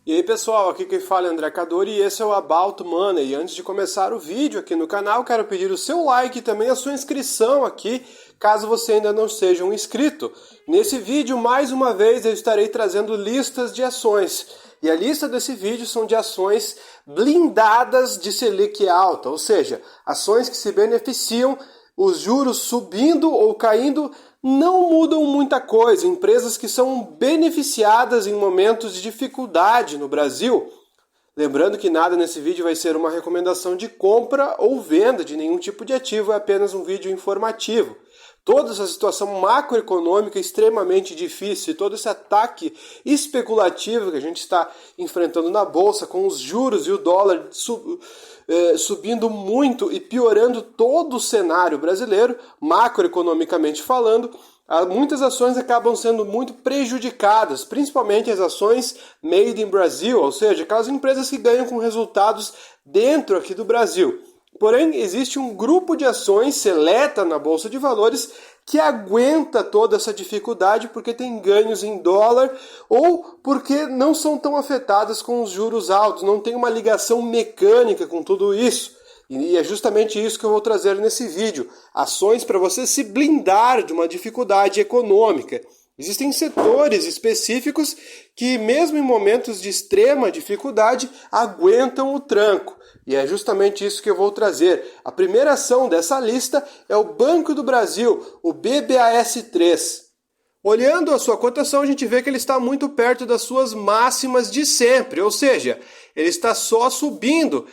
E aí pessoal, aqui quem fala é André Cadori e esse é o About Money. E antes de começar o vídeo aqui no canal, quero pedir o seu like e também a sua inscrição aqui, caso você ainda não seja um inscrito. Nesse vídeo, mais uma vez, eu estarei trazendo listas de ações. E a lista desse vídeo são de ações blindadas de Selic alta, ou seja, ações que se beneficiam, os juros subindo ou caindo não mudam muita coisa, empresas que são beneficiadas em momentos de dificuldade no Brasil. Lembrando que nada nesse vídeo vai ser uma recomendação de compra ou venda de nenhum tipo de ativo, é apenas um vídeo informativo. Toda essa situação macroeconômica extremamente difícil, todo esse ataque especulativo que a gente está enfrentando na Bolsa, com os juros e o dólar subindo muito e piorando todo o cenário brasileiro, macroeconomicamente falando, muitas ações acabam sendo muito prejudicadas, principalmente as ações made in Brazil, ou seja, aquelas empresas que ganham com resultados dentro aqui do Brasil. Porém, existe um grupo de ações seleta na Bolsa de Valores que aguenta toda essa dificuldade porque tem ganhos em dólar ou porque não são tão afetadas com os juros altos, não tem uma ligação mecânica com tudo isso. E é justamente isso que eu vou trazer nesse vídeo, ações para você se blindar de uma dificuldade econômica. Existem setores específicos que, mesmo em momentos de extrema dificuldade, aguentam o tranco. E é justamente isso que eu vou trazer. A primeira ação dessa lista é o Banco do Brasil, o BBAS3. Olhando a sua cotação, a gente vê que ele está muito perto das suas máximas de sempre, ou seja, ele está só subindo,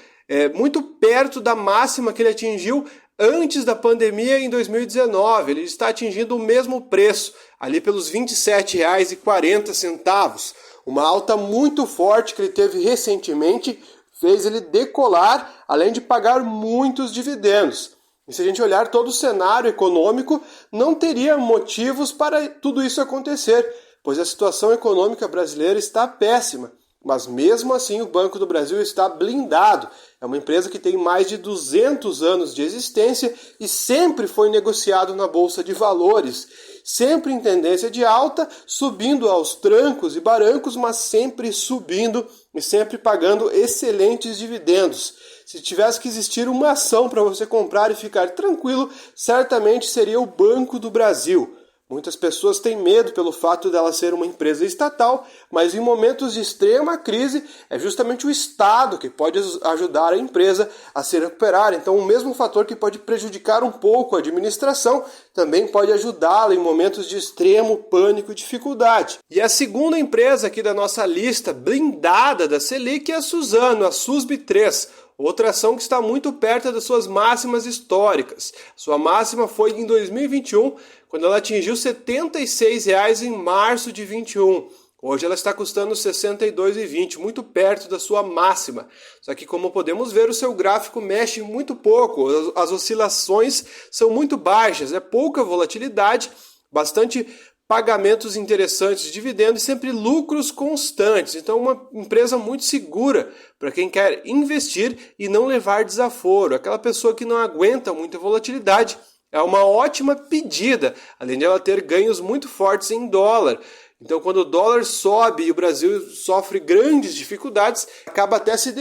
muito perto da máxima que ele atingiu antes da pandemia em 2019. Ele está atingindo o mesmo preço, ali pelos R$ 27,40. Uma alta muito forte que ele teve recentemente fez ele decolar, além de pagar muitos dividendos. E se a gente olhar todo o cenário econômico, não teria motivos para tudo isso acontecer, pois a situação econômica brasileira está péssima. Mas mesmo assim o Banco do Brasil está blindado. É uma empresa que tem mais de 200 anos de existência e sempre foi negociado na Bolsa de Valores. Sempre em tendência de alta, subindo aos trancos e barancos, mas sempre subindo e sempre pagando excelentes dividendos. Se tivesse que existir uma ação para você comprar e ficar tranquilo, certamente seria o Banco do Brasil. Muitas pessoas têm medo pelo fato dela ser uma empresa estatal, mas em momentos de extrema crise é justamente o Estado que pode ajudar a empresa a se recuperar. Então o mesmo fator que pode prejudicar um pouco a administração também pode ajudá-la em momentos de extremo pânico e dificuldade. E a segunda empresa aqui da nossa lista blindada da Selic é a Suzano, a SUSB3. Outra ação que está muito perto das suas máximas históricas. Sua máxima foi em 2021, quando ela atingiu R$ 76,00 em março de 21. Hoje ela está custando R$ 62,20, muito perto da sua máxima. Só que, como podemos ver, o seu gráfico mexe muito pouco, as oscilações são muito baixas, é pouca volatilidade, bastante pagamentos interessantes de dividendos e sempre lucros constantes. Então, uma empresa muito segura para quem quer investir e não levar desaforo. Aquela pessoa que não aguenta muita volatilidade é uma ótima pedida, além de ela ter ganhos muito fortes em dólar. Então, quando o dólar sobe e o Brasil sofre grandes dificuldades, acaba até se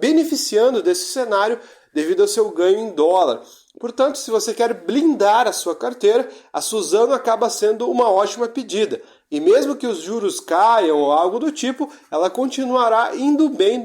beneficiando desse cenário devido ao seu ganho em dólar. Portanto, se você quer blindar a sua carteira, a Suzano acaba sendo uma ótima pedida. E mesmo que os juros caiam ou algo do tipo, ela continuará indo bem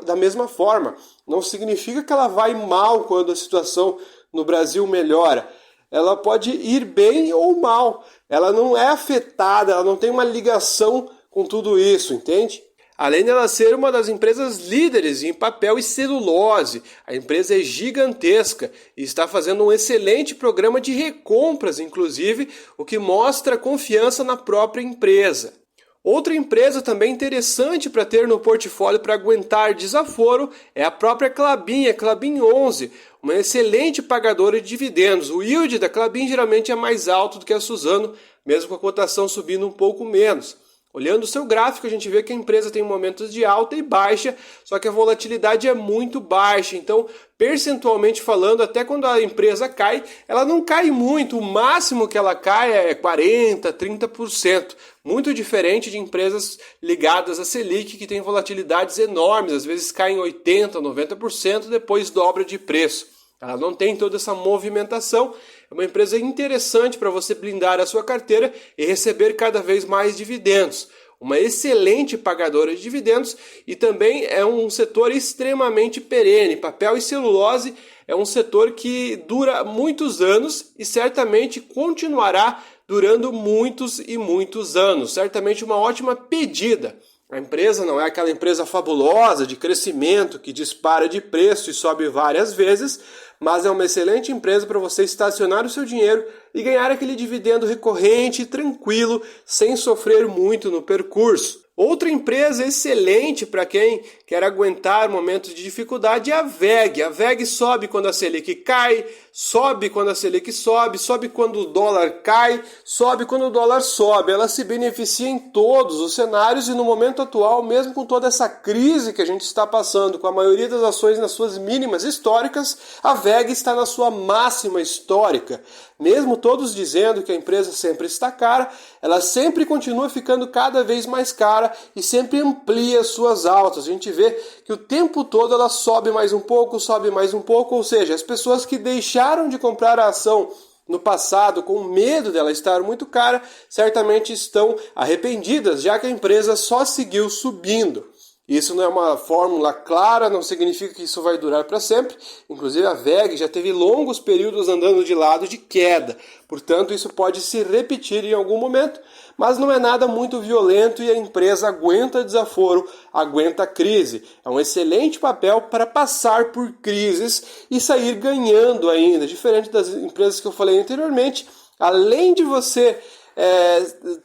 da mesma forma. Não significa que ela vai mal quando a situação no Brasil melhora. Ela pode ir bem ou mal. Ela não é afetada, ela não tem uma ligação com tudo isso, entende? Além dela ser uma das empresas líderes em papel e celulose, a empresa é gigantesca e está fazendo um excelente programa de recompras, inclusive, o que mostra confiança na própria empresa. Outra empresa também interessante para ter no portfólio para aguentar desaforo é a própria Klabin, a Klabin 11, uma excelente pagadora de dividendos. O yield da Klabin geralmente é mais alto do que a Suzano, mesmo com a cotação subindo um pouco menos. Olhando o seu gráfico, a gente vê que a empresa tem momentos de alta e baixa, só que a volatilidade é muito baixa. Então, percentualmente falando, até quando a empresa cai, ela não cai muito. O máximo que ela cai é 40%, 30%. Muito diferente de empresas ligadas à Selic, que tem volatilidades enormes. Às vezes caem 80%, 90%, depois dobra de preço. Ela não tem toda essa movimentação. É uma empresa interessante para você blindar a sua carteira e receber cada vez mais dividendos. Uma excelente pagadora de dividendos e também é um setor extremamente perene. Papel e celulose é um setor que dura muitos anos e certamente continuará durando muitos e muitos anos. Certamente uma ótima pedida. A empresa não é aquela empresa fabulosa de crescimento que dispara de preço e sobe várias vezes, mas é uma excelente empresa para você estacionar o seu dinheiro e ganhar aquele dividendo recorrente e tranquilo, sem sofrer muito no percurso. Outra empresa excelente para quem quer aguentar momentos de dificuldade é a WEG. A WEG sobe quando a Selic cai, sobe quando a Selic sobe, sobe quando o dólar cai, sobe quando o dólar sobe. Ela se beneficia em todos os cenários e no momento atual, mesmo com toda essa crise que a gente está passando, com a maioria das ações nas suas mínimas históricas, a WEG está na sua máxima histórica. Mesmo todos dizendo que a empresa sempre está cara, ela sempre continua ficando cada vez mais cara e sempre amplia suas altas. A gente vê que o tempo todo ela sobe mais um pouco, ou seja, as pessoas que deixaram de comprar a ação no passado com medo dela estar muito cara, certamente estão arrependidas, já que a empresa só seguiu subindo. Isso não é uma fórmula clara, não significa que isso vai durar para sempre. Inclusive a WEG já teve longos períodos andando de lado de queda. Portanto, isso pode se repetir em algum momento, mas não é nada muito violento e a empresa aguenta desaforo, aguenta crise. É um excelente papel para passar por crises e sair ganhando ainda. Diferente das empresas que eu falei anteriormente, além de você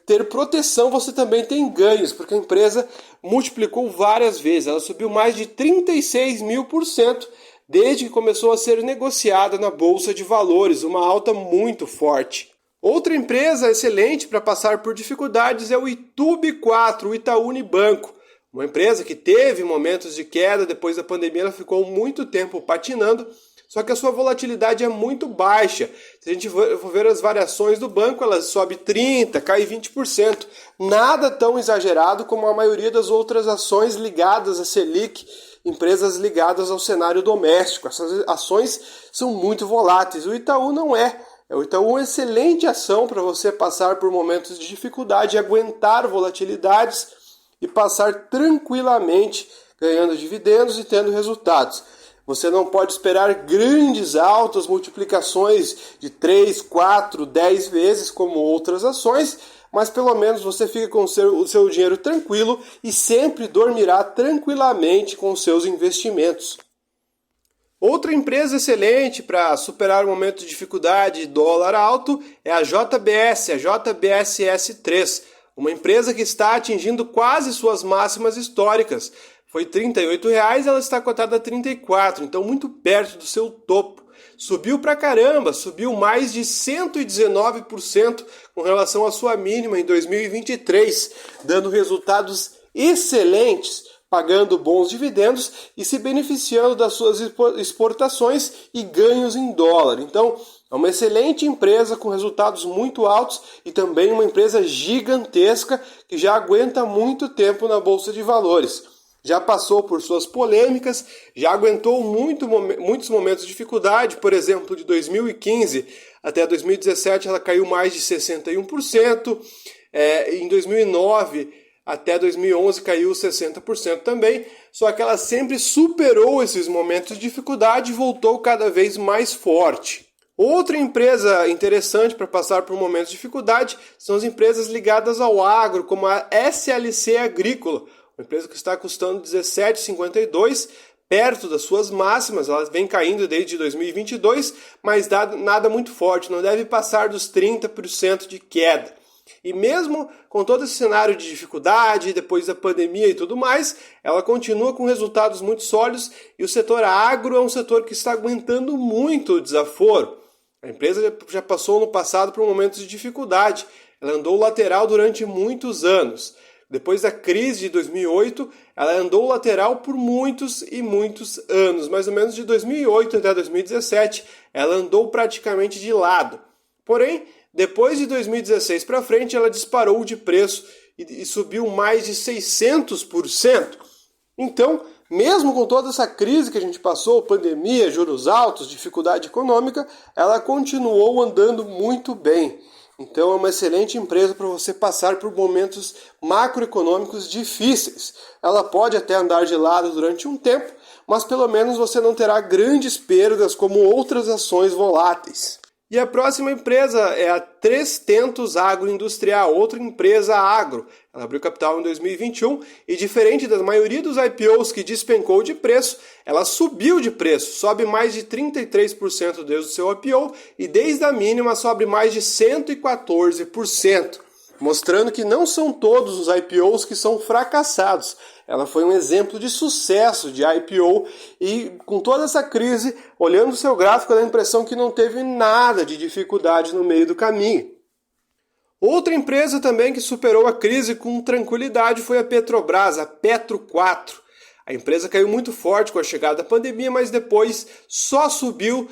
ter proteção, você também tem ganhos, porque a empresa multiplicou várias vezes, ela subiu mais de 36.000% desde que começou a ser negociada na Bolsa de Valores, uma alta muito forte. Outra empresa excelente para passar por dificuldades é o Itub4, o Itaú Unibanco. Uma empresa que teve momentos de queda, depois da pandemia ela ficou muito tempo patinando, só que a sua volatilidade é muito baixa. Se a gente for ver as variações do banco, ela sobe 30%, cai 20%. Nada tão exagerado como a maioria das outras ações ligadas à Selic, empresas ligadas ao cenário doméstico. Essas ações são muito voláteis. O Itaú não é. O Itaú é uma excelente ação para você passar por momentos de dificuldade, aguentar volatilidades e passar tranquilamente ganhando dividendos e tendo resultados. Você não pode esperar grandes altas multiplicações de 3, 4, 10 vezes como outras ações, mas pelo menos você fica com o seu dinheiro tranquilo e sempre dormirá tranquilamente com os seus investimentos. Outra empresa excelente para superar o momento de dificuldade e dólar alto é a JBS, a JBSS3, uma empresa que está atingindo quase suas máximas históricas. Foi R$ 38,00, ela está cotada a 34, então muito perto do seu topo. Subiu pra caramba, subiu mais de 119% com relação à sua mínima em 2023, dando resultados excelentes, pagando bons dividendos e se beneficiando das suas exportações e ganhos em dólar. Então, é uma excelente empresa com resultados muito altos e também uma empresa gigantesca que já aguenta muito tempo na Bolsa de Valores. Já passou por suas polêmicas, já aguentou muitos momentos de dificuldade, por exemplo, de 2015 até 2017 ela caiu mais de 61%, em 2009 até 2011 caiu 60% também, só que ela sempre superou esses momentos de dificuldade e voltou cada vez mais forte. Outra empresa interessante para passar por momentos de dificuldade são as empresas ligadas ao agro, como a SLC Agrícola, uma empresa que está custando R$ 17,52, perto das suas máximas, ela vem caindo desde 2022, mas nada muito forte, não deve passar dos 30% de queda. E mesmo com todo esse cenário de dificuldade, depois da pandemia e tudo mais, ela continua com resultados muito sólidos e o setor agro é um setor que está aguentando muito o desaforo. A empresa já passou no passado por momentos de dificuldade, ela andou lateral durante muitos anos. Depois da crise de 2008, ela andou lateral por muitos e muitos anos. Mais ou menos de 2008 até 2017, ela andou praticamente de lado. Porém, depois de 2016 para frente, ela disparou de preço e subiu mais de 600%. Então, mesmo com toda essa crise que a gente passou, pandemia, juros altos, dificuldade econômica, ela continuou andando muito bem. Então é uma excelente empresa para você passar por momentos macroeconômicos difíceis. Ela pode até andar de lado durante um tempo, mas pelo menos você não terá grandes perdas como outras ações voláteis. E a próxima empresa é a 3tentos Agroindustrial, outra empresa agro. Ela abriu capital em 2021 e, diferente da maioria dos IPOs que despencou de preço, ela subiu de preço, sobe mais de 33% desde o seu IPO e desde a mínima sobe mais de 114%, mostrando que não são todos os IPOs que são fracassados. Ela foi um exemplo de sucesso de IPO e com toda essa crise, olhando o seu gráfico, dá a impressão que não teve nada de dificuldade no meio do caminho. Outra empresa também que superou a crise com tranquilidade foi a Petrobras, a Petro 4. A empresa caiu muito forte com a chegada da pandemia, mas depois só subiu,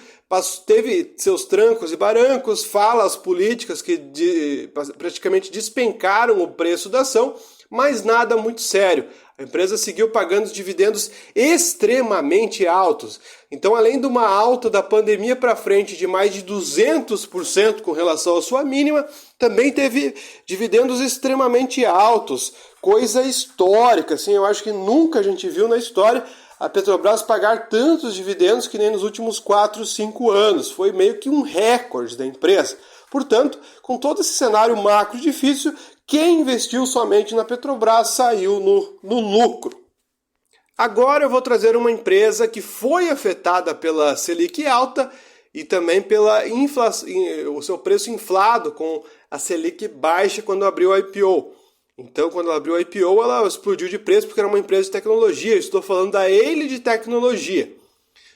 teve seus trancos e barrancos, falas políticas que praticamente despencaram o preço da ação, mas nada muito sério. A empresa seguiu pagando os dividendos extremamente altos. Então, além de uma alta da pandemia para frente de mais de 200% com relação à sua mínima, também teve dividendos extremamente altos, coisa histórica. Assim, eu acho que nunca a gente viu na história a Petrobras pagar tantos dividendos que nem nos últimos 4, 5 anos. Foi meio que um recorde da empresa. Portanto, com todo esse cenário macro difícil, quem investiu somente na Petrobras saiu no lucro. Agora eu vou trazer uma empresa que foi afetada pela Selic alta e também pela inflação, o seu preço inflado com a Selic baixa quando abriu a IPO. Então, quando ela abriu a IPO, ela explodiu de preço porque era uma empresa de tecnologia. Eu estou falando da Ele de Tecnologia.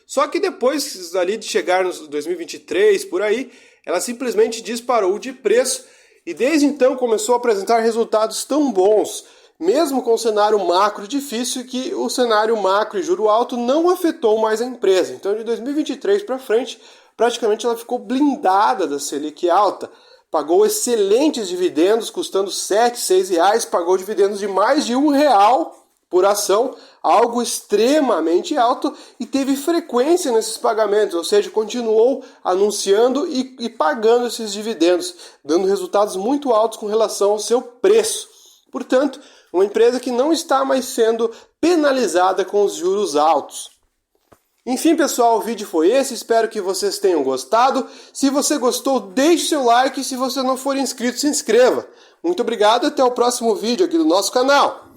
Só que depois ali de chegar no 2023, por aí, ela simplesmente disparou de preço e desde então começou a apresentar resultados tão bons, mesmo com o cenário macro difícil, que o cenário macro e juro alto não afetou mais a empresa. Então, de 2023 para frente, praticamente ela ficou blindada da Selic alta. Pagou excelentes dividendos, custando R$ 7, R$ 6, pagou dividendos de mais de R$ 1 por ação, algo extremamente alto, e teve frequência nesses pagamentos, ou seja, continuou anunciando e pagando esses dividendos, dando resultados muito altos com relação ao seu preço. Portanto, uma empresa que não está mais sendo penalizada com os juros altos. Enfim, pessoal, o vídeo foi esse, espero que vocês tenham gostado. Se você gostou, deixe seu like e se você não for inscrito, se inscreva. Muito obrigado e até o próximo vídeo aqui do nosso canal.